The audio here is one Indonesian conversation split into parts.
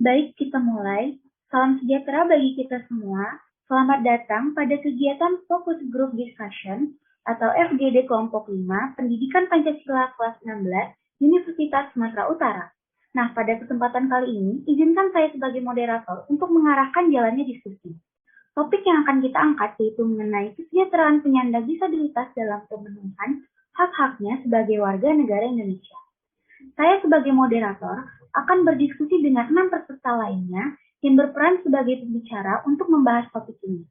Baik, kita mulai. Salam sejahtera bagi kita semua. Selamat datang pada kegiatan Focus Group Discussion atau FGD Kelompok 5 Pendidikan Pancasila kelas 16 Universitas Sumatera Utara. Nah, pada kesempatan kali ini, izinkan saya sebagai moderator untuk mengarahkan jalannya diskusi. Topik yang akan kita angkat yaitu mengenai kesejahteraan penyandang disabilitas dalam pemenuhan hak-haknya sebagai warga negara Indonesia. Saya sebagai moderator akan berdiskusi dengan 6 peserta lainnya yang berperan sebagai pembicara untuk membahas topik ini.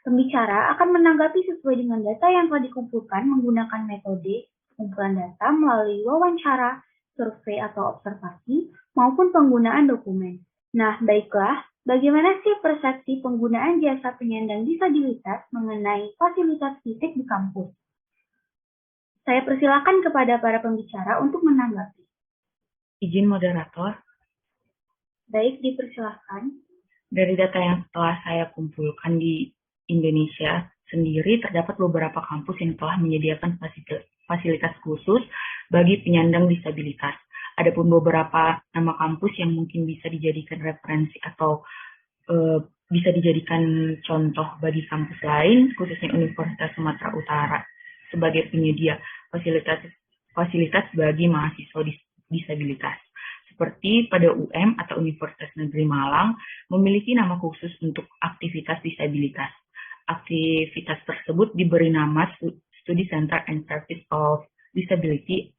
Pembicara akan menanggapi sesuai dengan data yang telah dikumpulkan menggunakan metode pengumpulan data melalui wawancara, survei atau observasi, maupun penggunaan dokumen. Nah, baiklah, bagaimana sih persepsi penggunaan jasa penyandang disabilitas mengenai fasilitas fisik di kampus? Saya persilakan kepada para pembicara untuk menanggapi. Izin moderator. Baik, dipersilahkan. Dari data yang telah saya kumpulkan di Indonesia sendiri, terdapat beberapa kampus yang telah menyediakan fasilitas khusus bagi penyandang disabilitas. Adapun beberapa nama kampus yang mungkin bisa dijadikan referensi atau bisa dijadikan contoh bagi kampus lain, khususnya Universitas Sumatera Utara sebagai penyedia fasilitas bagi mahasiswa disabilitas. Seperti pada UM atau Universitas Negeri Malang memiliki nama khusus untuk aktivitas disabilitas. Aktivitas tersebut diberi nama Study Center and Service of Disability.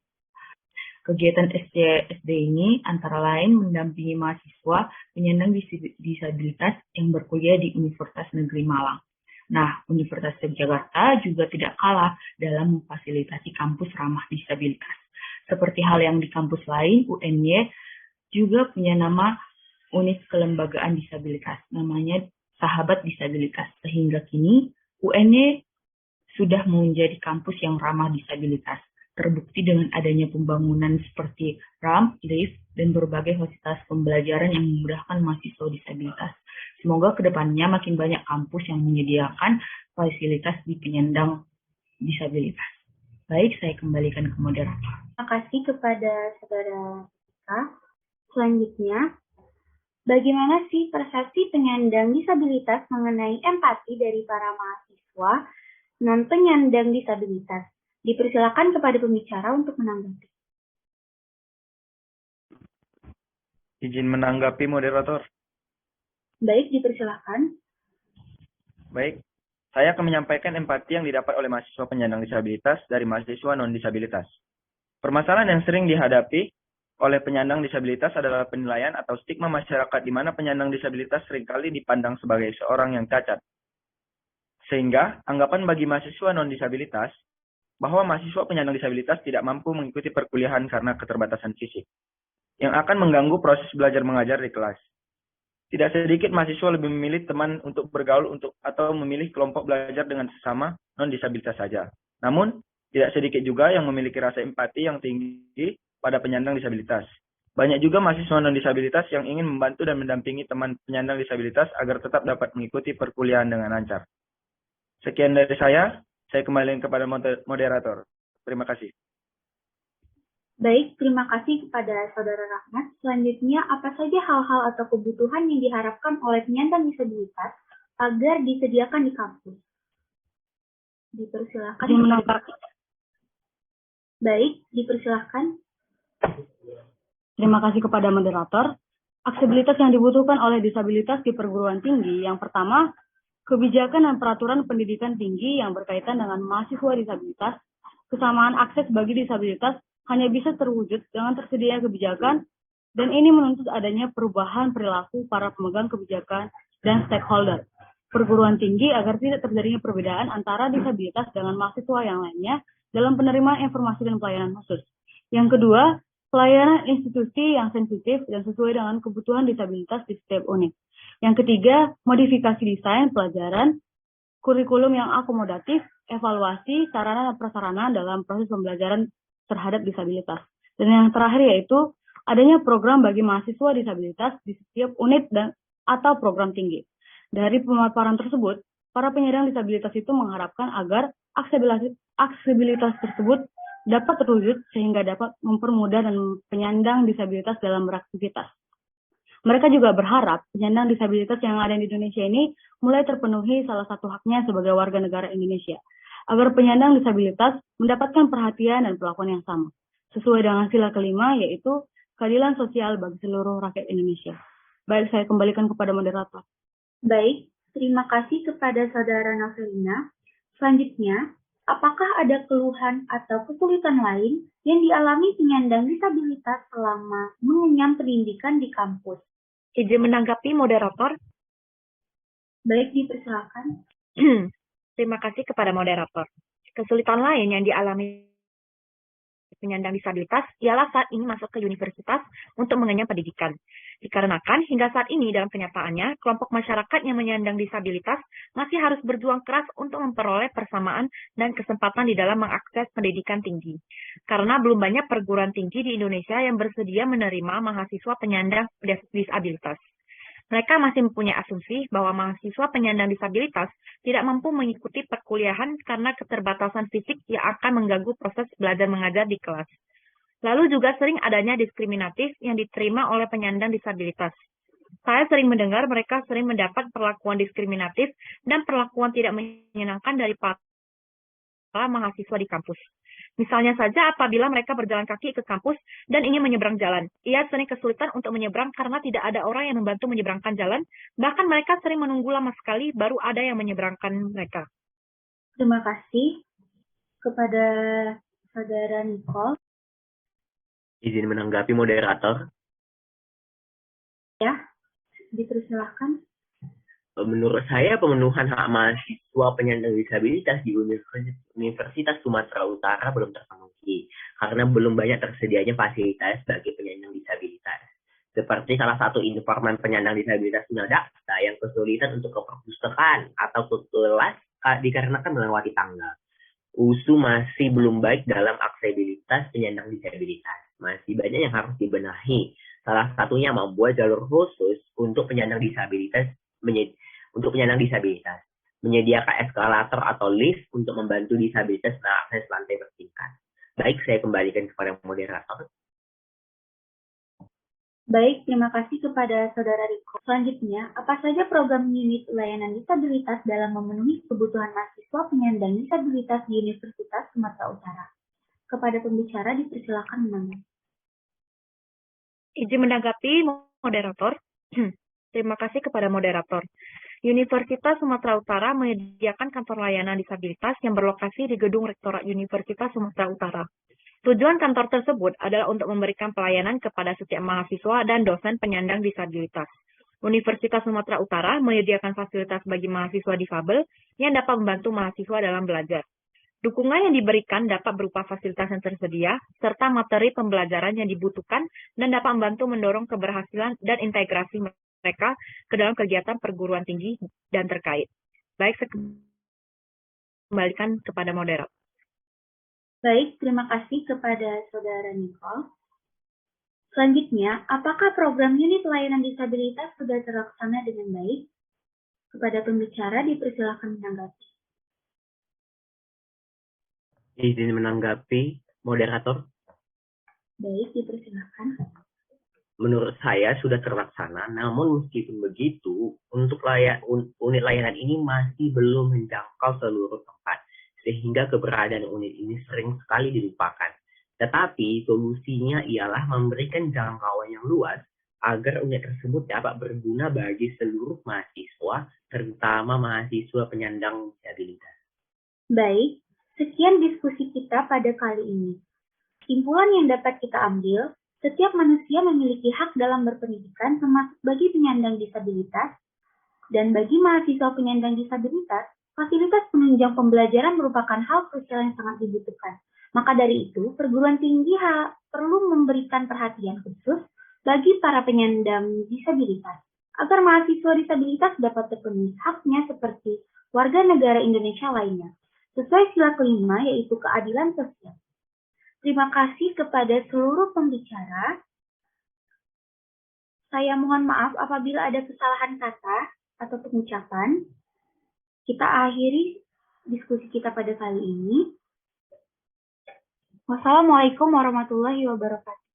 Kegiatan SCSD ini antara lain mendampingi mahasiswa penyandang disabilitas yang berkuliah di Universitas Negeri Malang. Nah, Universitas Yogyakarta juga tidak kalah dalam memfasilitasi kampus ramah disabilitas. Seperti hal yang di kampus lain, UNY juga punya nama unit kelembagaan disabilitas, namanya Sahabat Disabilitas. Sehingga kini, UNY sudah menjadi kampus yang ramah disabilitas. Terbukti dengan adanya pembangunan seperti ramp, lift, dan berbagai fasilitas pembelajaran yang memudahkan mahasiswa disabilitas. Semoga kedepannya makin banyak kampus yang menyediakan fasilitas di penyandang disabilitas. Baik, saya kembalikan ke moderator. Terima kasih kepada saudara Rika. Selanjutnya, bagaimana sih persepsi penyandang disabilitas mengenai empati dari para mahasiswa non-penyandang disabilitas? Dipersilakan kepada pembicara untuk menanggapi. Izin menanggapi moderator. Baik, dipersilakan. Baik, saya akan menyampaikan empati yang didapat oleh mahasiswa penyandang disabilitas dari mahasiswa non-disabilitas. Permasalahan yang sering dihadapi oleh penyandang disabilitas adalah penilaian atau stigma masyarakat di mana penyandang disabilitas seringkali dipandang sebagai seorang yang cacat. Sehingga, anggapan bagi mahasiswa non-disabilitas bahwa mahasiswa penyandang disabilitas tidak mampu mengikuti perkuliahan karena keterbatasan fisik, yang akan mengganggu proses belajar mengajar di kelas. Tidak sedikit mahasiswa lebih memilih teman untuk bergaul atau memilih kelompok belajar dengan sesama non-disabilitas saja. Namun, tidak sedikit juga yang memiliki rasa empati yang tinggi pada penyandang disabilitas. Banyak juga mahasiswa non-disabilitas yang ingin membantu dan mendampingi teman penyandang disabilitas agar tetap dapat mengikuti perkuliahan dengan lancar. Sekian dari saya kembalikan kepada moderator. Terima kasih. Baik, terima kasih kepada saudara Rahmat. Selanjutnya, apa saja hal-hal atau kebutuhan yang diharapkan oleh penyandang disabilitas agar disediakan di kampus? Dipersilakan. Baik, dipersilakan. Terima kasih kepada moderator. Aksesibilitas yang dibutuhkan oleh disabilitas di perguruan tinggi, yang pertama, kebijakan dan peraturan pendidikan tinggi yang berkaitan dengan mahasiswa disabilitas. Kesamaan akses bagi disabilitas hanya bisa terwujud dengan tersedia kebijakan, dan ini menuntut adanya perubahan perilaku para pemegang kebijakan dan stakeholder perguruan tinggi agar tidak terjadinya perbedaan antara disabilitas dengan mahasiswa yang lainnya dalam penerimaan informasi dan pelayanan khusus. Yang kedua, pelayanan institusi yang sensitif dan sesuai dengan kebutuhan disabilitas di setiap unit. Yang ketiga, modifikasi desain pelajaran, kurikulum yang akomodatif, evaluasi sarana dan prasarana dalam proses pembelajaran terhadap disabilitas. Dan yang terakhir yaitu adanya program bagi mahasiswa disabilitas di setiap unit atau program tinggi. Dari pemaparan tersebut, para penyandang disabilitas itu mengharapkan agar aksesibilitas tersebut dapat terwujud sehingga dapat mempermudah dan penyandang disabilitas dalam beraktivitas. Mereka juga berharap penyandang disabilitas yang ada di Indonesia ini mulai terpenuhi salah satu haknya sebagai warga negara Indonesia, agar penyandang disabilitas mendapatkan perhatian dan perlakuan yang sama, sesuai dengan sila kelima, yaitu keadilan sosial bagi seluruh rakyat Indonesia. Baik, saya kembalikan kepada moderator. Baik, terima kasih kepada Saudara Novelina. Selanjutnya, apakah ada keluhan atau kesulitan lain yang dialami penyandang disabilitas selama mengenyam pendidikan di kampus? Izin menanggapi moderator. Baik, dipersilakan. Terima kasih kepada moderator. Kesulitan lain yang dialami penyandang disabilitas ialah saat ini masuk ke universitas untuk mengenyam pendidikan. Dikarenakan hingga saat ini dalam kenyataannya, kelompok masyarakat yang menyandang disabilitas masih harus berjuang keras untuk memperoleh persamaan dan kesempatan di dalam mengakses pendidikan tinggi. Karena belum banyak perguruan tinggi di Indonesia yang bersedia menerima mahasiswa penyandang disabilitas. Mereka masih mempunyai asumsi bahwa mahasiswa penyandang disabilitas tidak mampu mengikuti perkuliahan karena keterbatasan fisik yang akan mengganggu proses belajar mengajar di kelas. Lalu juga sering adanya diskriminatif yang diterima oleh penyandang disabilitas. Saya sering mendengar mereka sering mendapat perlakuan diskriminatif dan perlakuan tidak menyenangkan dari para mahasiswa di kampus. Misalnya saja apabila mereka berjalan kaki ke kampus dan ingin menyeberang jalan. Ia sering kesulitan untuk menyeberang karena tidak ada orang yang membantu menyeberangkan jalan, bahkan mereka sering menunggu lama sekali baru ada yang menyeberangkan mereka. Terima kasih kepada Saudara Nicole. Izin menanggapi moderator. Ya, dipersilakan. Menurut saya pemenuhan hak mahasiswa penyandang disabilitas di Universitas Sumatera Utara belum terpenuhi karena belum banyak tersedianya fasilitas bagi penyandang disabilitas. Seperti salah satu informan penyandang disabilitas tunadaksa yang kesulitan untuk ke perpustakaan atau ke kelas dikarenakan melewati tangga. USU masih belum baik dalam aksesibilitas penyandang disabilitas. Masih banyak yang harus dibenahi. Salah satunya membuat jalur khusus untuk penyandang disabilitas menyediakan eskalator atau lift untuk membantu disabilitas mengakses lantai bertingkat. Baik, saya kembalikan kepada moderator. Baik, terima kasih kepada Saudara Riko. Selanjutnya, apa saja program unit layanan disabilitas dalam memenuhi kebutuhan mahasiswa penyandang disabilitas di Universitas Sumatera Utara? Kepada pembicara dipersilakan menanggapi. Izin menanggapi moderator. Terima kasih kepada moderator. Universitas Sumatera Utara menyediakan kantor layanan disabilitas yang berlokasi di Gedung Rektorat Universitas Sumatera Utara. Tujuan kantor tersebut adalah untuk memberikan pelayanan kepada setiap mahasiswa dan dosen penyandang disabilitas. Universitas Sumatera Utara menyediakan fasilitas bagi mahasiswa difabel yang dapat membantu mahasiswa dalam belajar. Dukungan yang diberikan dapat berupa fasilitas yang tersedia, serta materi pembelajaran yang dibutuhkan dan dapat membantu mendorong keberhasilan dan integrasi mereka ke dalam kegiatan perguruan tinggi dan terkait. Baik, saya kembalikan kepada moderator. Baik, terima kasih kepada Saudara Nicole. Selanjutnya, apakah program unit layanan disabilitas sudah terlaksana dengan baik? Kepada pembicara dipersilakan menanggapi. Izin menanggapi moderator. Baik, dipersilakan. Menurut saya sudah terlaksana, namun meskipun begitu, untuk unit layanan ini masih belum menjangkau seluruh tempat, sehingga keberadaan unit ini sering sekali dilupakan. Tetapi solusinya ialah memberikan jangkauan yang luas agar unit tersebut dapat berguna bagi seluruh mahasiswa, terutama mahasiswa penyandang disabilitas. Baik, sekian diskusi kita pada kali ini. Kesimpulan yang dapat kita ambil, setiap manusia memiliki hak dalam berpendidikan termasuk bagi penyandang disabilitas, dan bagi mahasiswa penyandang disabilitas, fasilitas penunjang pembelajaran merupakan hal krusial yang sangat dibutuhkan. Maka dari itu, perguruan tinggi perlu memberikan perhatian khusus bagi para penyandang disabilitas, agar mahasiswa disabilitas dapat terpenuhi haknya seperti warga negara Indonesia lainnya, sesuai sila kelima yaitu keadilan sosial. Terima kasih kepada seluruh pembicara. Saya mohon maaf apabila ada kesalahan kata atau pengucapan. Kita akhiri diskusi kita pada kali ini. Wassalamualaikum warahmatullahi wabarakatuh.